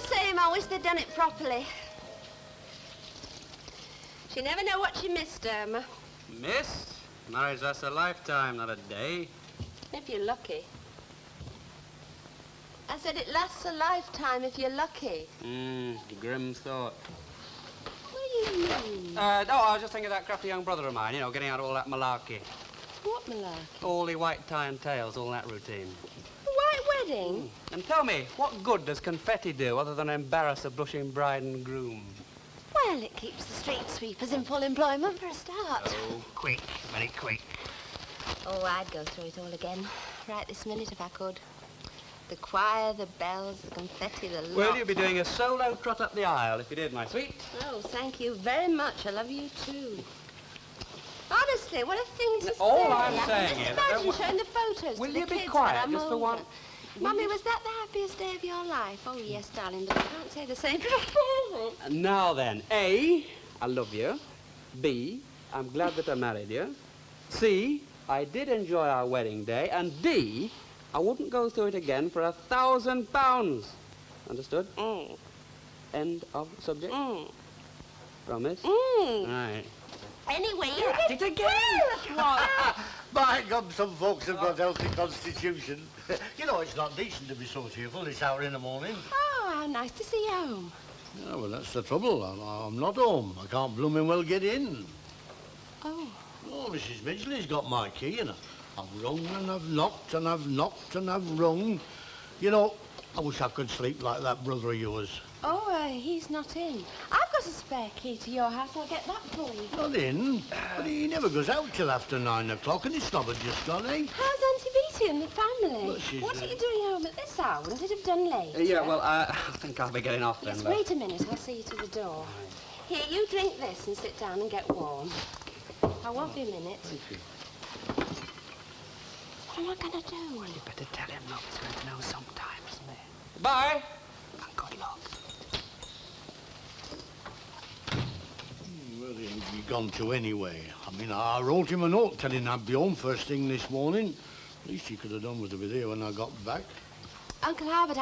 the same, I wish they'd done it properly. She never know what she missed, Irma. Missed? Marriage lasts a lifetime, not a day. If you're lucky. I said it lasts a lifetime if you're lucky. Grim thought. What do you mean? No, I was just thinking of that crafty young brother of mine, you know, getting out of all that malarkey. What malarkey? All the white tie and tails, all that routine. A white wedding? And tell me, what good does confetti do other than embarrass a blushing bride and groom? Well, it keeps the street sweepers in full employment for a start. Oh, quick, very quick. Oh, I'd go through it all again, right this minute if I could. The choir, the bells, the confetti, the lot. Well, you'd be doing a solo trot up the aisle if you did, my sweet. Oh, thank you very much. I love you too. Honestly, what a thing to say. All I'm saying just is... imagine showing the photos Will to the you be kids quiet when I'm just for older. one... Mummy, was that the happiest day of your life? Oh, yes, darling, but I can't say the same. Now then, A, I love you. B, I'm glad that I married you. C, I did enjoy our wedding day. And D, I wouldn't go through it again for £1,000. Understood? End of subject? Promise? Right. Anyway, you did it again. By God, some folks have got healthy constitution. You know, it's not decent to be so cheerful this hour in the morning. Oh, how nice to see you home. Yeah, well, that's the trouble. I'm not home. I can't blooming well get in. Oh. Oh, Mrs. Midgley's got my key, and I've rung and I've knocked and I've knocked and I've rung. You know, I wish I could sleep like that brother of yours. Oh, he's not in. I've got a spare key to your house. I'll get that for you. Not in? But he never goes out till after 9 o'clock, and his slobber just gone, eh? How's Auntie Beattie and the family? Well, what are you doing home at this hour? Wouldn't it have done late? Yeah, well, I think I'll be getting off then, Yes, love. wait a minute. I'll see you to the door. Here, you drink this and sit down and get warm. I won't be a minute. Thank you. What am I going to do? Well, you better tell him, love. He's going to know sometime, isn't he? Bye. And good luck. Where he'd be gone to anyway? I mean, I wrote him a note telling I'd be home first thing this morning. Least he could have done was to be there when I got back. Uncle Harbert,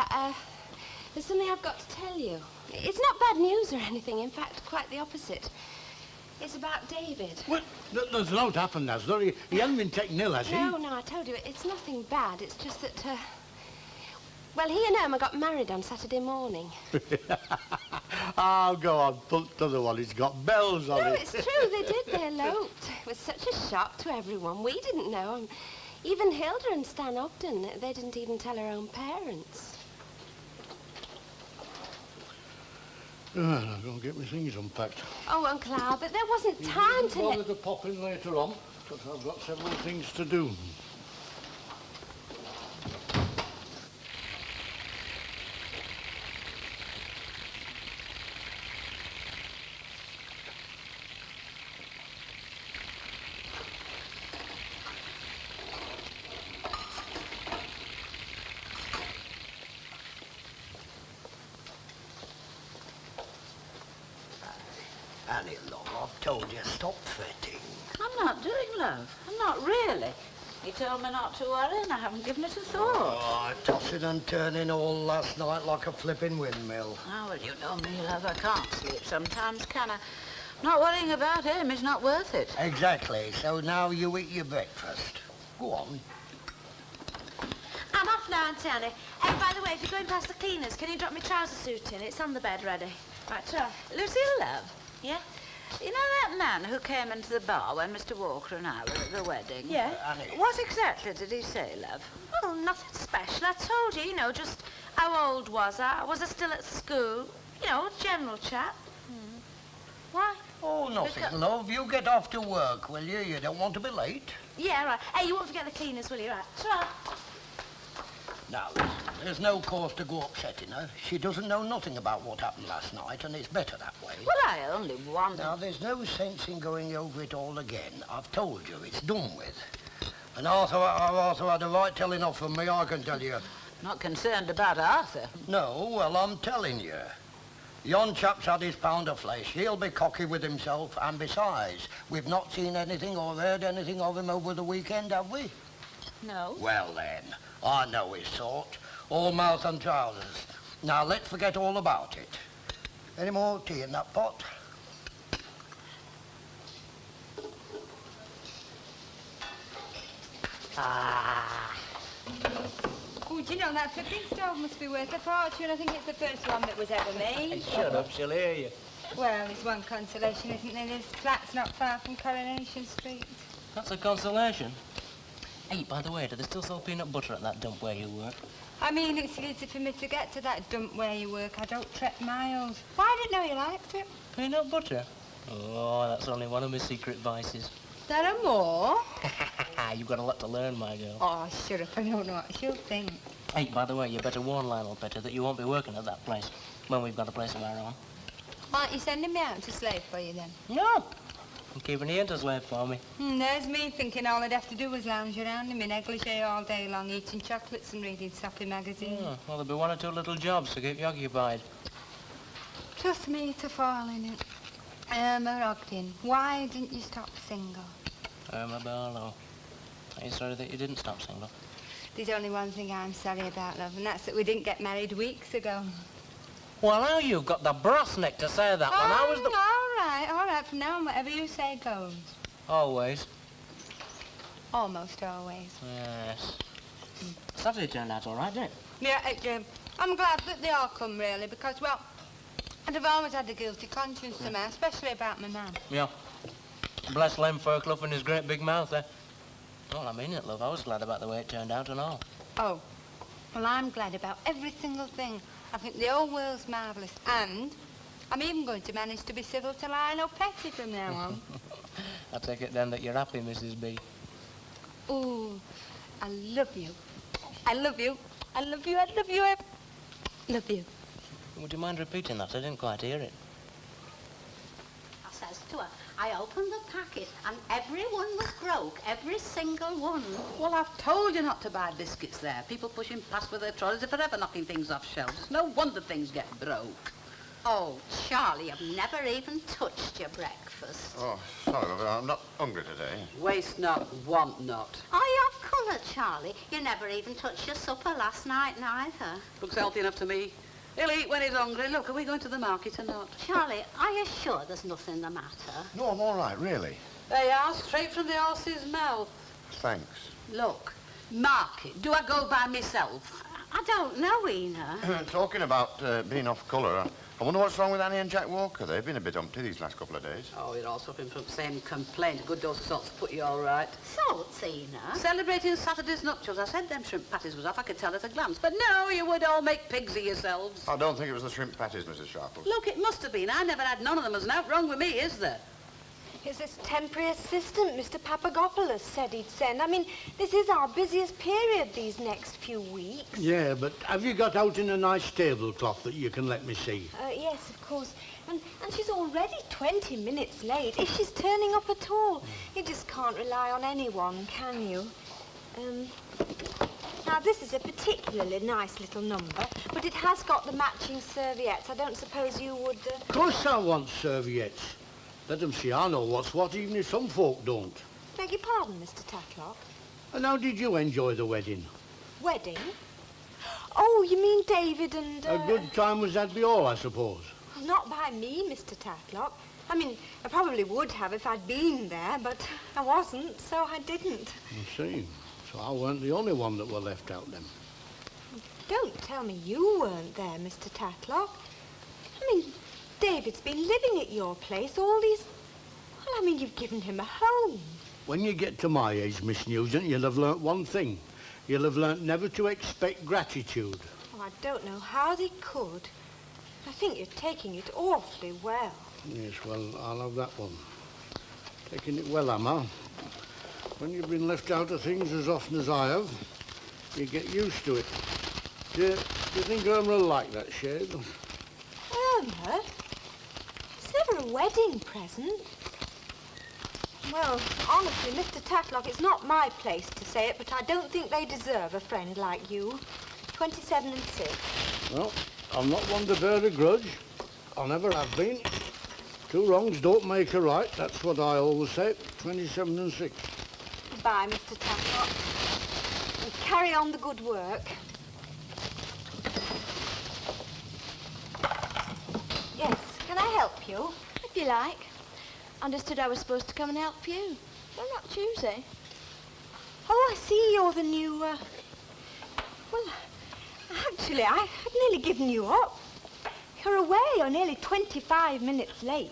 there's something I've got to tell you. It's not bad news or anything. In fact, quite the opposite. It's about David. Well, there's a lot happened, has there? He hasn't been taken ill, has he? No, I told you, it's nothing bad. It's just that, well, he and Irma got married on Saturday morning. Oh, go on, put the other one. It's got bells on it. No, it's true, they did. They eloped. It was such a shock to everyone. We didn't know. Even Hilda and Stan Ogden, they didn't even tell her own parents. I'll go and get my things unpacked. Oh, Uncle Albert, there wasn't time to bother to pop in later on, because I've got several things to do. Annie, love, I've told you, stop fretting. I'm not doing, love. I'm not really. He told me not to worry, and I haven't given it a thought. Oh, tossing and turning all last night like a flipping windmill. Oh, well, you know me, love. I can't sleep sometimes, can I? Not worrying about him is not worth it. Exactly. So now you eat your breakfast. Go on. I'm off now, Auntie Annie. Hey, by the way, if you're going past the cleaners, can you drop my trouser suit in? It's on the bed ready. Right, ta. Lucille, love. Yeah? You know that man who came into the bar when Mr. Walker and I were at the wedding? Yeah. Annie. What exactly did he say, love? Well, nothing special. I told you, just how old was I? Was I still at school? General chat. Why? Oh, nothing, love. You get off to work, will you? You don't want to be late. Yeah, right. Hey, you won't forget the cleaners, will you? Right. Ta. No, there's no cause to go upsetting her. She doesn't know nothing about what happened last night, and it's better that way. Well, I only wondered. Now, there's no sense in going over it all again. I've told you, it's done with. And Arthur had a right telling off from me, I can tell you. Not concerned about Arthur. No, well, I'm telling you. Yon chap's had his pound of flesh. He'll be cocky with himself, and besides, we've not seen anything or heard anything of him over the weekend, have we? No. Well, then, I know his sort. All mouth and trousers. Now, let's forget all about it. Any more tea in that pot? Ah. Oh, do you know, that flipping stove must be worth a fortune. I think it's the first one that was ever made. Shut up, she'll hear you. Well, there's one consolation, isn't there? This flat's not far from Coronation Street. That's a consolation. Hey, by the way, do they still sell peanut butter at that dump where you work? I mean, it's easy for me to get to that dump where you work. I don't trek miles. Why, I didn't know you liked it. Peanut butter? Oh, that's only one of my secret vices. There are more? You've got a lot to learn, my girl. Oh, shut up. I don't know what she'll think. Hey, by the way, you better warn Lionel Petter that you won't be working at that place when we've got a place of our own. Aren't you sending me out to slave for you, then? No. I'm keeping you in to slave for me. There's me thinking all I'd have to do was lounge around in my negligee all day long, eating chocolates and reading soppy magazines. Oh, well, there'll be one or two little jobs to keep you occupied. Trust me to fall in it. Irma Ogden, why didn't you stop single? Irma Barlow. Are you sorry that you didn't stop single? There's only one thing I'm sorry about, love, and that's that we didn't get married weeks ago. Well, now you've got the brass neck to say that when I was the... All right. From now on, whatever you say goes. Always. Almost always. Yes. Saturday turned out all right, didn't it? Yeah, I'm glad that they all come, really, because, well, I'd have always had a guilty conscience somehow, especially about my man. Yeah. Bless Lem Fairclough and his great big mouth there. Well, I mean it, love. I was glad about the way it turned out and all. Oh, well, I'm glad about every single thing. I think the whole world's marvellous, and I'm even going to manage to be civil to Lionel Petty from now on. I take it then that you're happy, Mrs. B. Ooh, I love you. I love you. I love you. I love you. I love you. Would you mind repeating that? I didn't quite hear it. I says to her, I opened the packet and every one was broke, every single one. Well, I've told you not to buy biscuits there. People pushing past with their trolleys are forever knocking things off shelves. It's no wonder things get broke. Oh, Charlie, you've never even touched your breakfast. Oh, sorry, love, I'm not hungry today. Waste not, want not. Oh, you're colour, Charlie. You never even touched your supper last night, neither. Looks healthy enough to me. He'll eat when he's hungry. Look, are we going to the market or not? Charlie, are you sure there's nothing the matter? No, I'm all right, really. They are, straight from the horse's mouth. Thanks. Look, market. Do I go by myself? I don't know, Ena. Talking about being off colour, I wonder what's wrong with Annie and Jack Walker. They've been a bit umpty these last couple of days. Oh, you're all suffering from the same complaint. A good dose of salt's put you all right. Salts, Ena? Celebrating Saturday's nuptials. I said them shrimp patties was off. I could tell at a glance. But no, you would all make pigs of yourselves. I don't think it was the shrimp patties, Mrs. Sharple. Look, it must have been. I never had none of them. There's nothing wrong with me, is there? It's this temporary assistant Mr. Papagopoulos said he'd send. I mean, this is our busiest period these next few weeks. Yeah, but have you got out in a nice tablecloth that you can let me see? Yes, of course. And she's already 20 minutes late, if she's turning up at all. You just can't rely on anyone, can you? Now, this is a particularly nice little number, but it has got the matching serviettes. I don't suppose you would... Of course I want serviettes. Let them see I know what's what, even if some folk don't. Beg your pardon, Mr. Tatlock? And how did you enjoy the wedding? Wedding? Oh, you mean David and... A good time was had by all, I suppose. Not by me, Mr. Tatlock. I mean, I probably would have if I'd been there, but I wasn't, so I didn't. I see. So I weren't the only one that were left out then. Don't tell me you weren't there, Mr. Tatlock. I mean, David's been living at your place all these... Well, I mean, you've given him a home. When you get to my age, Miss Nugent, you'll have learnt one thing. You'll have learnt never to expect gratitude. Oh, I don't know how they could. I think you're taking it awfully well. Yes, well, I'll have that one. Taking it well, am I? When you've been left out of things as often as I have, you get used to it. Do you think Irma will like that shade? Irma? It's never a wedding present. Well, honestly, Mr. Tatlock, it's not my place to say it, but I don't think they deserve a friend like you. 27 and 6. Well, I'm not one to bear a grudge. I never have been. 2 wrongs don't make a right. That's what I always say. 27 and 6. Goodbye, Mr. Tatlock. And carry on the good work. you? If you like. I understood I was supposed to come and help you. But I'm not Tuesday. Oh, I see you're the new, Well, actually, I'd nearly given you up. You're away. You're nearly 25 minutes late.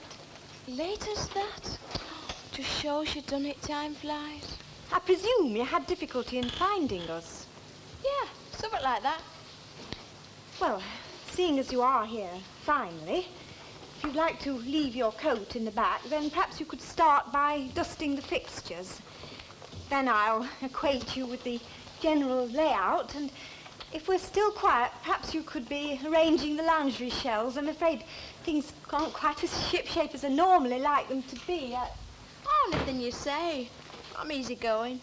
Late as that? Just shows you done it, time flies. I presume you had difficulty in finding us. Yeah, something like that. Well, seeing as you are here, finally, if you'd like to leave your coat in the back, then perhaps you could start by dusting the fixtures. Then I'll acquaint you with the general layout, and if we're still quiet, perhaps you could be arranging the lingerie shelves. I'm afraid things aren't quite as shipshape as I normally like them to be. Oh, anything you say. I'm easygoing.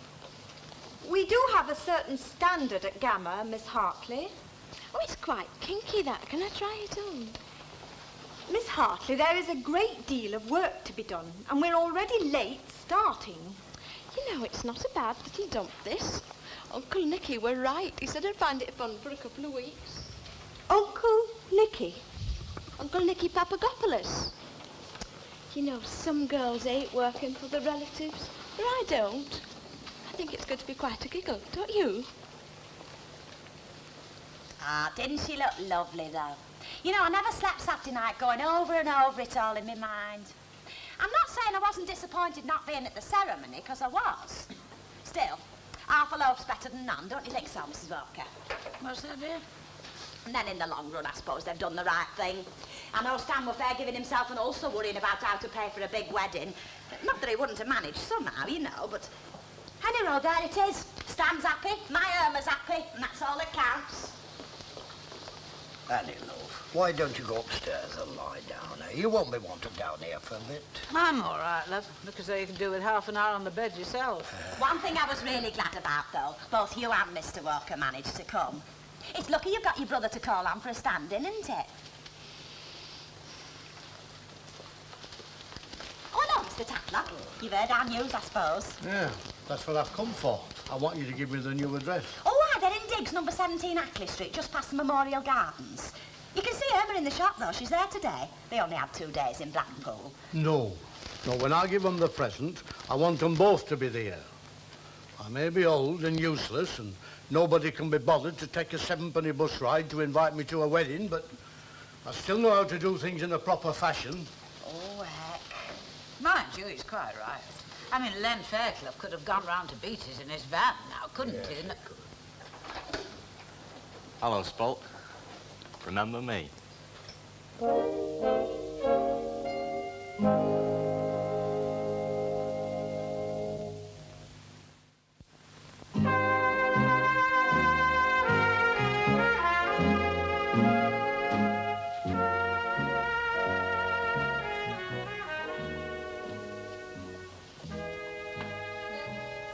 We do have a certain standard at Gamma, Miss Hartley. Oh, it's quite kinky, that. Can I try it on? Miss Hartley, there is a great deal of work to be done, and we're already late starting. You know, it's not a bad little dump, this. Uncle Nicky were right. He said I'd find it fun for a couple of weeks. Uncle Nicky? Uncle Nicky Papagopoulos. You know, some girls hate working for the relatives, but I don't. I think it's going to be quite a giggle, don't you? Ah, didn't she look lovely, though? You know, I never slept Saturday night going over and over it all in my mind. I'm not saying I wasn't disappointed not being at the ceremony, because I was. Still, half a loaf's better than none, don't you think so, Mrs. Walker? What's that, dear? And then in the long run, I suppose they've done the right thing. I know Stan were fair giving himself an ulcer worrying about how to pay for a big wedding. Not that he wouldn't have managed somehow, you know, but... Anyhow, there it is. Stan's happy, my Irma's happy, and that's all that counts. Annie, love, why don't you go upstairs and lie down here? You won't be wanted down here for a bit. I'm all right, love. Look as though you can do with half an hour on the bed yourself. One thing I was really glad about, though, both you and Mr. Walker managed to come. It's lucky you've got your brother to call on for a stand-in, isn't it? Oh, no, Mr. Tatlock. You've heard our news, I suppose. Yeah, that's what I've come for. I want you to give me the new address. Oh, they're in Diggs, number 17 Ackley Street, just past the Memorial Gardens. You can see Irma in the shop, though. She's there today. They only had 2 days in Blackpool. No. No, when I give them the present, I want them both to be there. I may be old and useless, and nobody can be bothered to take a 7-penny bus ride to invite me to a wedding, but I still know how to do things in a proper fashion. Oh, heck. Mind you, he's quite right. I mean, Len Fairclough could have gone round to Beatty's in his van now, couldn't he? Hello, Spolt. Remember me?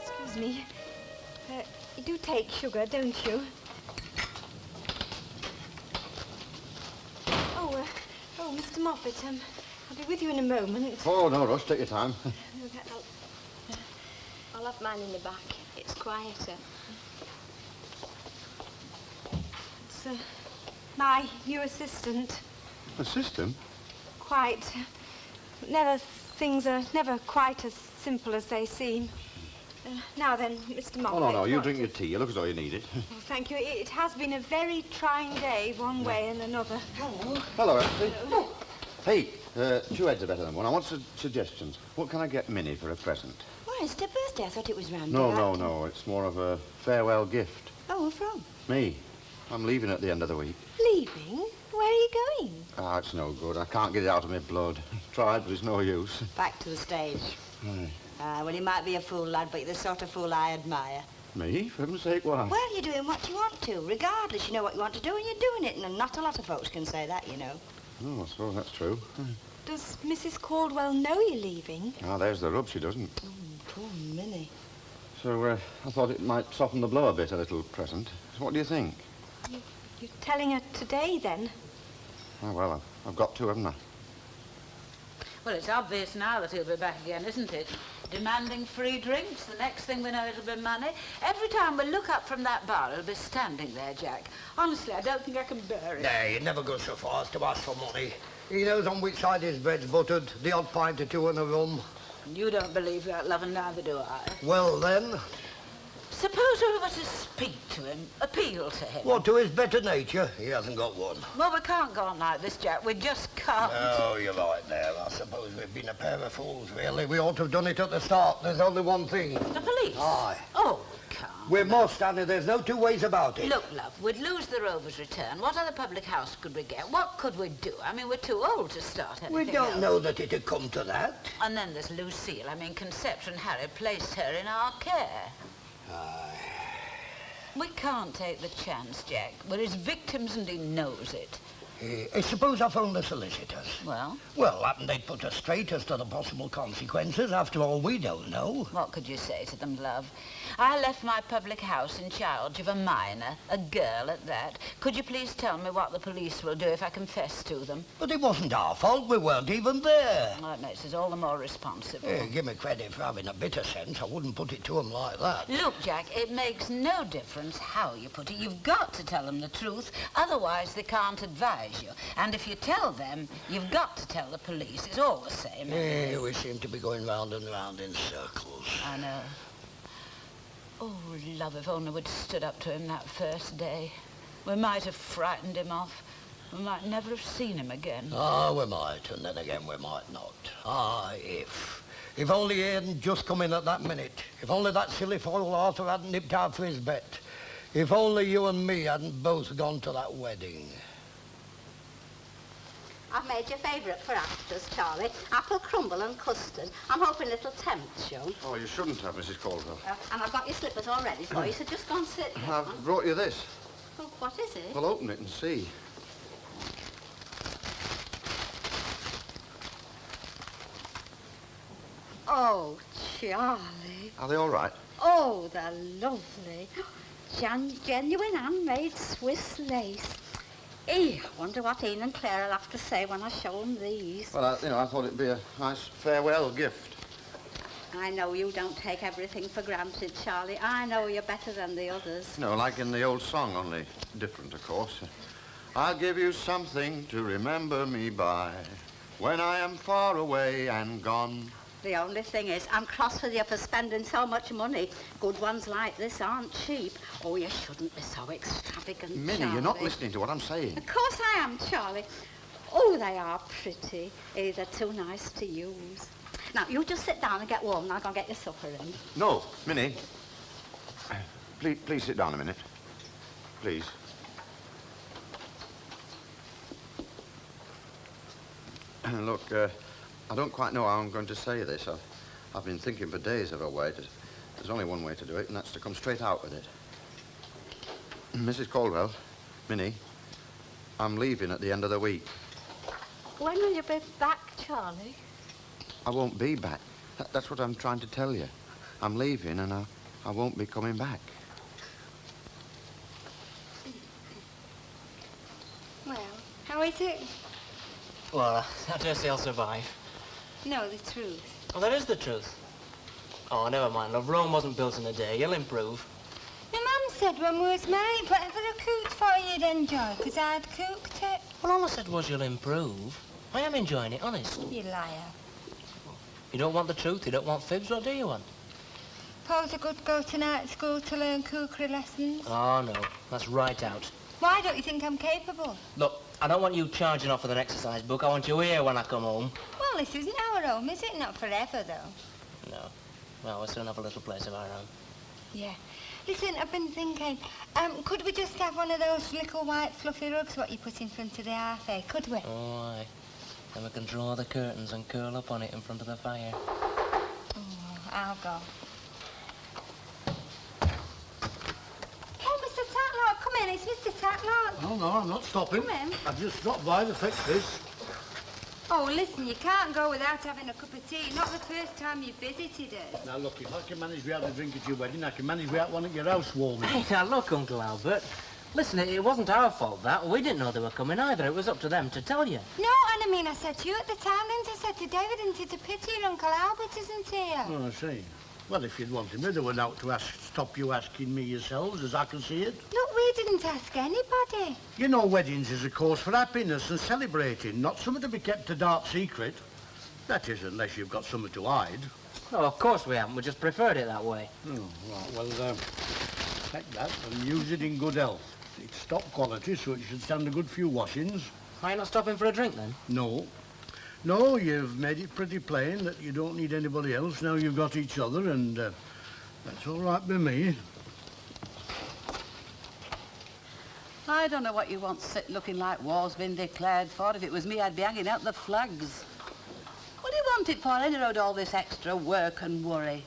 Excuse me. You do take sugar, don't you? Oh, Mr. Moffat, I'll be with you in a moment. Oh, no rush. Take your time. I'll have mine in the back. It's quieter. It's my new assistant. Assistant? Quite. Things are never quite as simple as they seem. Now then, Mr. Moffat. Oh, no, you what- drink your tea. You look as though you need it. Oh, thank you. It has been a very trying day, one way and another. Hello, Ashley. Hey, 2 heads are better than one. I want suggestions. What can I get Minnie for a present? Why, it's her birthday. I thought it was round No. It's more of a farewell gift. Oh, who from? Me. I'm leaving at the end of the week. Leaving? Where are you going? Ah, it's no good. I can't get it out of my blood. Tried, but it's no use. Back to the stage. Aye. Well, you might be a fool, lad, but you're the sort of fool I admire. Me? For heaven's sake, why? Well, you're doing what you want to. Regardless, you know what you want to do, and you're doing it. And not a lot of folks can say that, you know. Oh, I suppose that's true. Does Mrs. Caldwell know you're leaving? Ah, there's the rub. She doesn't. Poor Minnie. So, I thought it might soften the blow a bit, a little present. So what do you think? You're telling her today, then? Oh, well, I've got to, haven't I? Well, it's obvious now that he'll be back again, isn't it? demanding free drinks. The next thing we know, it'll be money. Every time we look up from that bar, it'll be standing there, Jack. Honestly, I don't think I can bear it. Nay, he never goes so far as to ask for money. He knows on which side his bread's buttered, the odd pint or two in a rum. You don't believe that, love, and neither do I. Well, then... Suppose we were to speak to him, appeal to him. What, to his better nature? He hasn't got one. Well, we can't go on like this, Jack. We just can't. Oh, you're right there. I suppose we've been a pair of fools, really. We ought to have done it at the start. There's only one thing. The police? Aye. Oh, come. We must, Annie. There's no two ways about it. Look, love, we'd lose the Rover's return. What other public house could we get? What could we do? I mean, we're too old to start anything We don't else. know that it'd come to that. And then there's Lucille. I mean, Conception Harry placed her in our care. Aye. We can't take the chance, Jack. We're his victims and he knows it. I suppose I phoned the solicitors. Well? Well, happen they'd put us straight as to the possible consequences. After all, we don't know. What could you say to them, love? I left my public house in charge of a minor, a girl at that. Could you please tell me what the police will do if I confess to them? But it wasn't our fault. We weren't even there. Well, that makes us all the more responsible. Give me credit for having a bit of sense. I wouldn't put it to them like that. Look, Jack, it makes no difference how you put it. You've got to tell them the truth. Otherwise, they can't advise you. And if you tell them, you've got to tell the police. It's all the same. We seem to be going round and round in circles. I know. Oh, love, if only we'd stood up to him that first day. We might have frightened him off. We might never have seen him again. Ah, we might, and then again we might not. Ah, if. If only he hadn't just come in at that minute. If only that silly fool Arthur hadn't nipped out for his bet. If only you and me hadn't both gone to that wedding. I've made your favourite for afters, Charlie. Apple crumble and custard. I'm hoping it'll tempt you. Oh, you shouldn't have, Mrs. Caldwell. And I've got your slippers all ready for you, so just go and sit down. I've brought you this. Oh, what is it? Well, open it and see. Oh, Charlie. Are they all right? Oh, they're lovely. Genuine handmade Swiss lace. I wonder what Ian and Claire will have to say when I show them these. Well, I thought it'd be a nice farewell gift. I know you don't take everything for granted, Charlie. I know you're better than the others. No, like in the old song, only different, of course. I'll give you something to remember me by when I am far away and gone. The only thing is, I'm cross with you for spending so much money. Good ones like this aren't cheap. Oh, you shouldn't be so extravagant, Minnie, Charlie. you're not listening to what I'm saying. Of course I am, Charlie. Oh, they are pretty. They're too nice to use. Now, you just sit down and get warm, and I'll go and get your supper in. No, Minnie. Please sit down a minute. Please. Look, I don't quite know how I'm going to say this. I've been thinking for days of a way. There's only one way to do it, and that's to come straight out with it. Mrs. Caldwell, Minnie, I'm leaving at the end of the week. When will you be back, Charlie? I won't be back. That's what I'm trying to tell you. I'm leaving, and I won't be coming back. Well, how is it? Well, I dare say I'll survive. No, the truth. Well, that is the truth. Oh, never mind, love. Rome wasn't built in a day. You'll improve. Your mum said when we was married, whatever I cooked for you, you'd enjoy, because I'd cooked it. Well, all I said was you'll improve. I am enjoying it, honest. You liar. You don't want the truth? You don't want fibs? What do you want? Suppose I could go to night school to learn cookery lessons. Oh, no. That's right out. Why don't you think I'm capable? Look, I don't want you charging off with an exercise book. I want you here when I come home. Well, this isn't our home, is it? Not forever, though. No. Well, we'll soon have a little place of our own. Yeah. Listen, I've been thinking, could we just have one of those little white fluffy rugs what you put in front of the hearth, eh? Could we? Oh, aye. Then we can draw the curtains and curl up on it in front of the fire. Oh, I'll go. Oh, Mr. Tatlock, come in. It's Mr. Tatlock. No, I'm not stopping. Come in. I've just stopped by to fix this. Oh, listen, you can't go without having a cup of tea. Not the first time you've visited us. Now, look, if I can manage without a drink at your wedding, I can manage without one at your house warming. Hey, now look, Uncle Albert. Listen, it wasn't our fault, that. We didn't know they were coming either. It was up to them to tell you. No, and I mean, I said to you at the time, didn't I? Said to David, isn't it a pity your Uncle Albert isn't here? Oh, I see. Well, if you'd wanted me, there were out to stop you asking me yourselves, as I can see it. Look, we didn't ask anybody. You know, weddings is a cause for happiness and celebrating, not something to be kept a dark secret. That is, unless you've got something to hide. Oh, of course we haven't. We just preferred it that way. Oh, right. Well, take that and use it in good health. It's stock quality, so it should stand a good few washings. Are you not stopping for a drink, then? No. No, you've made it pretty plain that you don't need anybody else. Now you've got each other, and that's all right with me. I don't know what you want sit looking like war's been declared for. If it was me, I'd be hanging out the flags. What do you want it for, anyway, all this extra work and worry?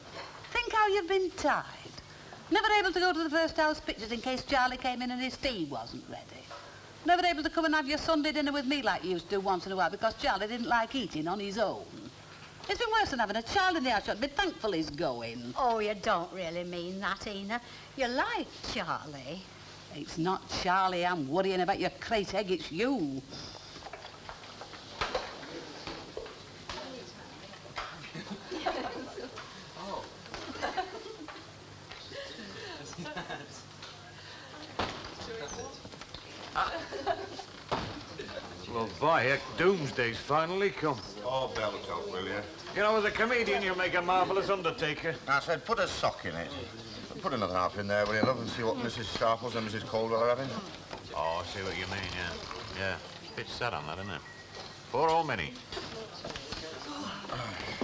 Think how you've been tied. Never able to go to the first house pictures in case Charlie came in and his tea wasn't ready. Never able to come and have your Sunday dinner with me like you used to do once in a while because Charlie didn't like eating on his own. It's been worse than having a child in the house. You'd be thankful he's going. Oh, you don't really mean that, Ina. You like Charlie. It's not Charlie I'm worrying about, you crate egg, it's you. Well, by heck, doomsday's finally come. Oh, belt up, will you? You know, as a comedian, you'll make a marvellous undertaker. I said, put a sock in it. Put another half in there, will you, love, and see what Mrs. Sharples and Mrs. Caldwell are having. Oh, I see what you mean, yeah. Yeah, bit sad on that, isn't it? Poor old Minnie.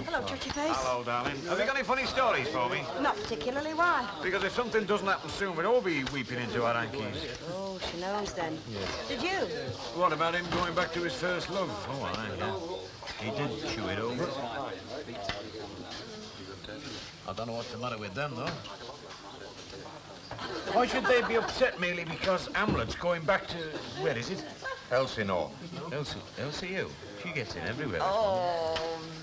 Hello, Churchy Face. Hello, darling. Have you got any funny stories for me? Not particularly, why? Because if something doesn't happen soon, we'll all be weeping into our hankies. Oh, she knows then. Did you? What about him going back to his first love? Oh, aye, yeah. He did chew it over. I don't know what's the matter with them, though. Why should they be upset merely because Hamlet's going back to... where is it? Elsinore. Elsie, you? She gets in everywhere. Oh.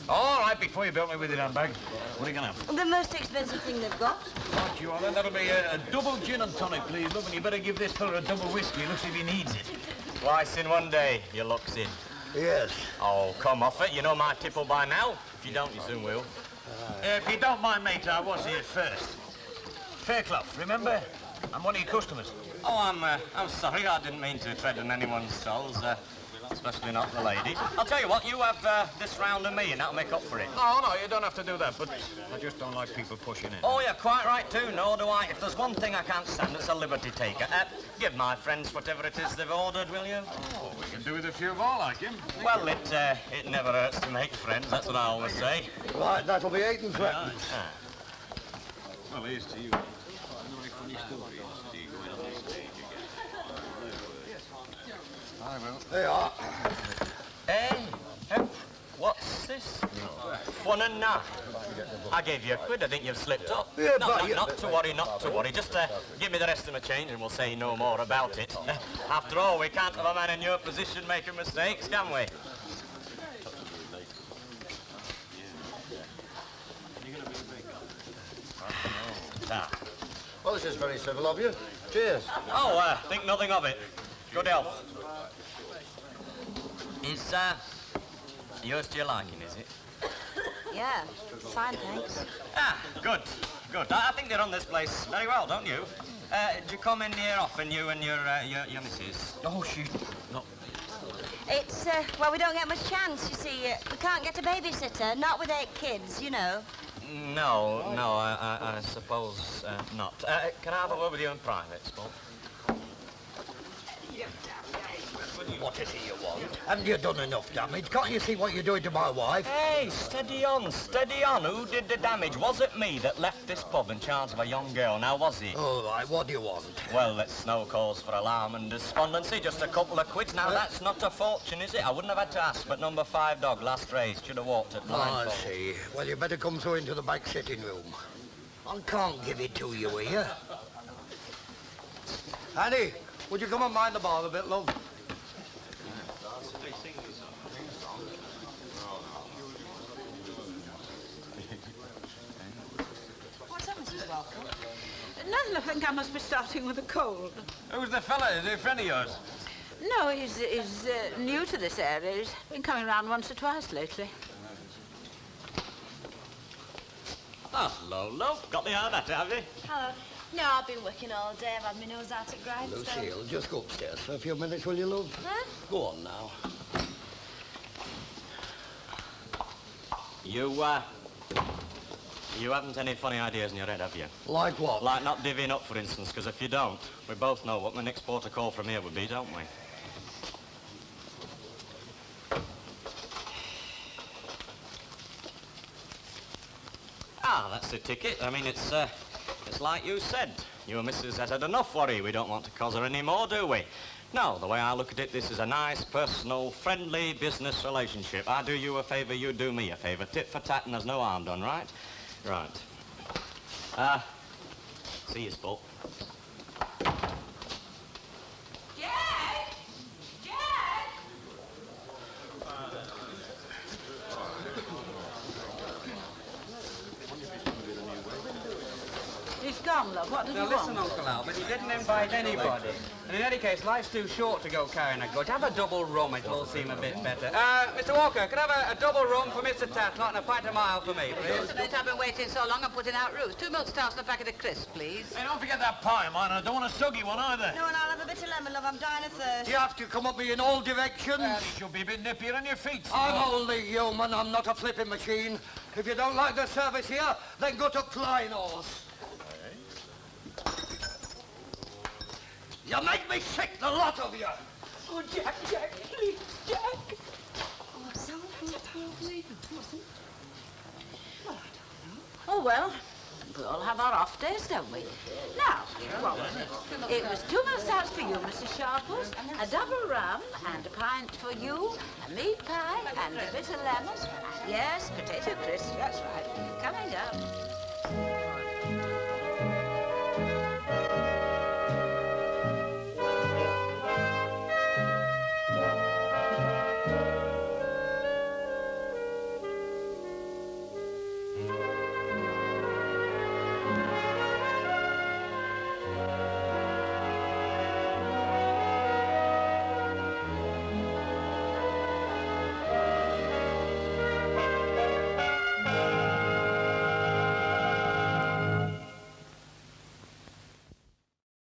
All right, before you belt me with your handbag, what are you going to have? The most expensive thing they've got. Right, you are then. That'll be a double gin and tonic, please, love, and you better give this fella a double whiskey. Looks as if he needs it. Twice in one day, you looks in. Yes. Oh, come off it. You know my tipple by now. If you don't, you soon will. If you don't mind, mate, I was here first. Fairclough, remember? I'm one of your customers. Oh, I'm sorry. I didn't mean to tread on anyone's stalls, especially not the ladies. I'll tell you what, you have this round of me and that'll make up for it. No, you don't have to do that, but I just don't like people pushing in. Oh, you're quite right too, nor do I. If there's one thing I can't stand, it's a liberty taker. Give my friends whatever it is they've ordered, will you? Oh, we can do with a few more like him. Well, it never hurts to make friends, that's what I always say. Right, that'll be 8 and threepence. Well, here's to you. I will. They are. Hey, what's this? 1 and 9. I gave you £1. I think you've slipped up. Yeah, not to worry, not to worry. Just give me the rest of my change and we'll say no more about it. After all, we can't have a man in your position making mistakes, can we? Well, this is very civil of you. Cheers. Oh, think nothing of it. Good health. Is, yours to your liking, is it? Yeah, fine, thanks. Ah, good. I think they run this place very well, don't you? Do you come in here often, you and your missus? Oh, she's not. It's, well, we don't get much chance, you see. We can't get a babysitter, not with 8 kids, you know. No, I suppose not. Can I have a word with you in private, Spunk? What is it you want? Haven't you done enough damage? Can't you see what you're doing to my wife? Hey, steady on. Who did the damage? Was it me that left this pub in charge of a young girl? Now, was it? All right, what do you want? Well, it's no cause for alarm and despondency, just a couple of quid. Now, that's not a fortune, is it? I wouldn't have had to ask, but number 5 dog, last race, should have walked it blindfold. I see. Well, you better come through into the back sitting room. I can't give it to you here. Annie, would you come and mind the bar a bit, love? think I must be starting with a cold. Who's the fella? Is he a friend of yours? No, he's new to this area. He's been coming round once or twice lately. Hello, love. Got the eye better, have you? Hello. No, I've been working all day. I've had my nose out at grindstone. Lucille, just go upstairs for a few minutes, will you, love? Huh? Go on now. You haven't any funny ideas in your head, have you? Like what? Like not divvying up, for instance, because if you don't, we both know what my next port of call from here would be, don't we? Ah, that's the ticket. I mean, it's like you said. You and Mrs. has had enough worry. We don't want to cause her any more, do we? No, the way I look at it, this is a nice, personal, friendly business relationship. I do you a favour, you do me a favour. Tit for tat and there's no harm done, right? Right. See you, sport. Jack! Jack! He's gone, love. What does Now he listen, want? Uncle Albert, he didn't invite anybody. And in any case, life's too short to go carrying a grudge. Have a double rum, it'll all seem a bit better. Mr. Walker, could I have a double rum for Mr. Tatlot and a pint of mile for me, please? Don't have been waiting so long and putting out roofs. 2 milk stars and a packet of crisps, please. Hey, don't forget that pie of mine. I don't want a soggy one either. No, and I'll have a bit of lemon, love. I'm dying of thirst. Do you have to come up me in all directions? You'll be a bit nippier on your feet. I'm only human. I'm not a flipping machine. If you don't like the service here, then go to Kleinhorst. You make me sick, the lot of you. Oh, Jack, please, Jack. Oh, so Oh, well, we all have our off days, don't we? Now, what was it? It was 2 milk stars for you, Mrs. Sharples, a double rum and a pint for you, a meat pie and a bit of lemon. Yes, potato crisps, that's right. Coming up.